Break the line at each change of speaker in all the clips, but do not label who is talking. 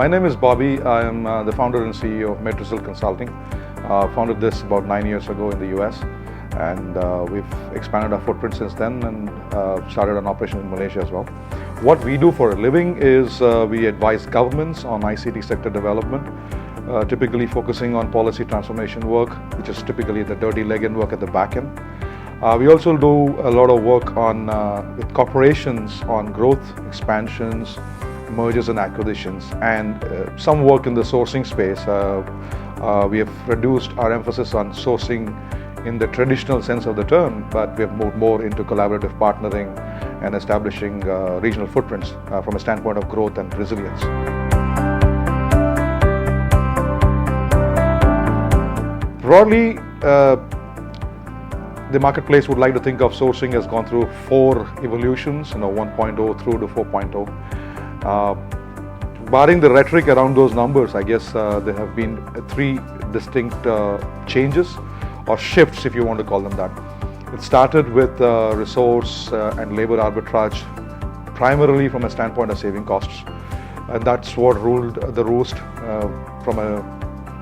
My name is Bobby. I am the founder and CEO of Matryzel Consulting. Founded this about 9 years ago in the US, and we've expanded our footprint since then and started an operation in Malaysia as well. What we do for a living is we advise governments on ICT sector development, typically focusing on policy transformation work, which is typically the dirty leg-in work at the back end. We also do a lot of work on with corporations on growth, expansions, mergers and acquisitions, and some work in the sourcing space. We have reduced our emphasis on sourcing in the traditional sense of the term, but we have moved more into collaborative partnering and establishing regional footprints from a standpoint of growth and resilience. Broadly, the marketplace would like to think of sourcing has gone through 4 evolutions, 1.0 through to 4.0. Barring the rhetoric around those numbers, I guess there have been 3 distinct changes or shifts, if you want to call them that. It started with resource and labor arbitrage, primarily from a standpoint of saving costs, and that's what ruled the roost from a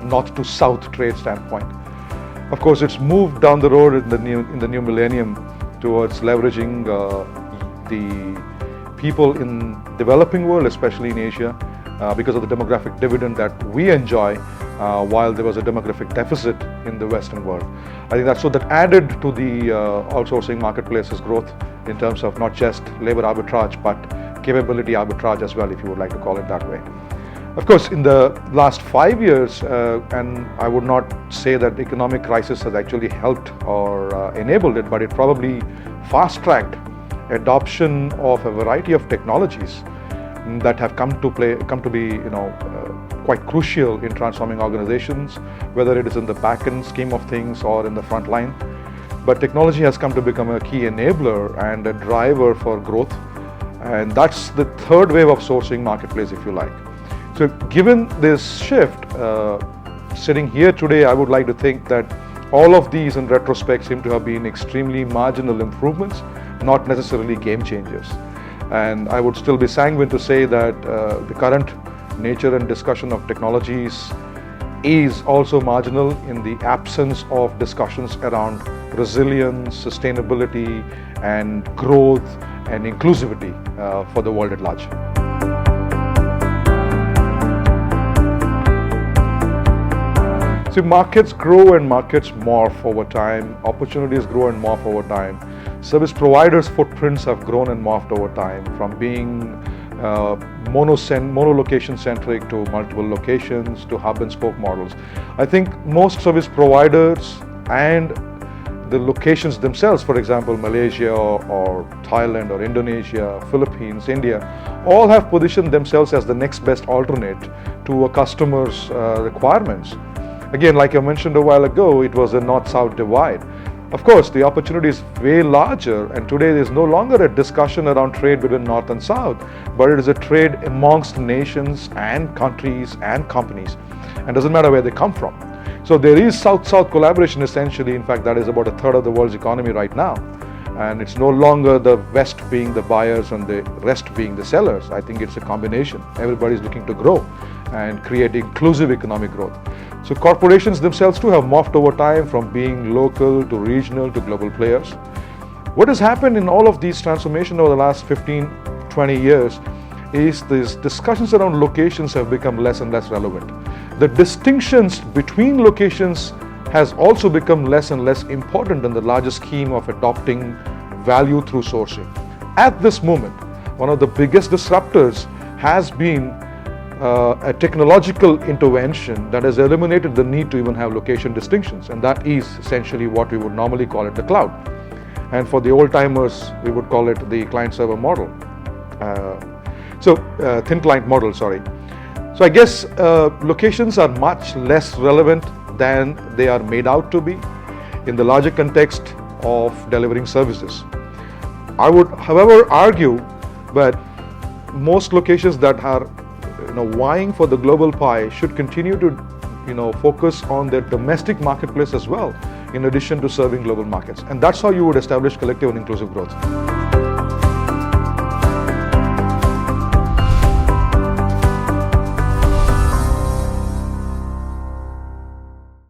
north to south trade standpoint. Of course, it's moved down the road in the new millennium towards leveraging the people in developing world, especially in Asia, because of the demographic dividend that we enjoy, while there was a demographic deficit in the Western world. I think that added to the outsourcing marketplace's growth in terms of not just labor arbitrage, but capability arbitrage as well, if you would like to call it that way. Of course, in the last 5 years, and I would not say that economic crisis has actually helped or enabled it, but it probably fast-tracked adoption of a variety of technologies that have come to be quite crucial in transforming organizations, whether it is in the back-end scheme of things or in the front line. But technology has come to become a key enabler and a driver for growth, and that's the third wave of sourcing marketplace, if you like. So given this shift, sitting here today, I would like to think that all of these in retrospect seem to have been extremely marginal improvements, not necessarily game changers. And I would still be sanguine to say that the current nature and discussion of technologies is also marginal in the absence of discussions around resilience, sustainability, and growth and inclusivity for the world at large. See, markets grow and markets morph over time. Opportunities grow and morph over time. Service providers' footprints have grown and morphed over time, from being mono-location centric to multiple locations to hub and spoke models. I think most service providers and the locations themselves, for example, Malaysia or Thailand or Indonesia, Philippines, India, all have positioned themselves as the next best alternate to a customer's requirements. Again, like I mentioned a while ago, it was a north-south divide. Of course, the opportunity is way larger, and today there is no longer a discussion around trade between North and South, but it is a trade amongst nations and countries and companies, and doesn't matter where they come from. So there is South-South collaboration essentially. In fact, that is about 1/3 of the world's economy right now. And it's no longer the West being the buyers and the rest being the sellers. I think it's a combination. Everybody's looking to grow and create inclusive economic growth. So corporations themselves too have morphed over time from being local to regional to global players. What has happened in all of these transformations over the last 15, 20 years is these discussions around locations have become less and less relevant. The distinctions between locations has also become less and less important in the larger scheme of adopting value through sourcing. At this moment, one of the biggest disruptors has been a technological intervention that has eliminated the need to even have location distinctions, and that is essentially what we would normally call it the cloud. And for the old timers, we would call it the client-server model. Thin client model, sorry. So I guess locations are much less relevant than they are made out to be in the larger context of delivering services. I would, however, argue that most locations that are vying for the global pie should continue to focus on their domestic marketplace as well, in addition to serving global markets. And that's how you would establish collective and inclusive growth.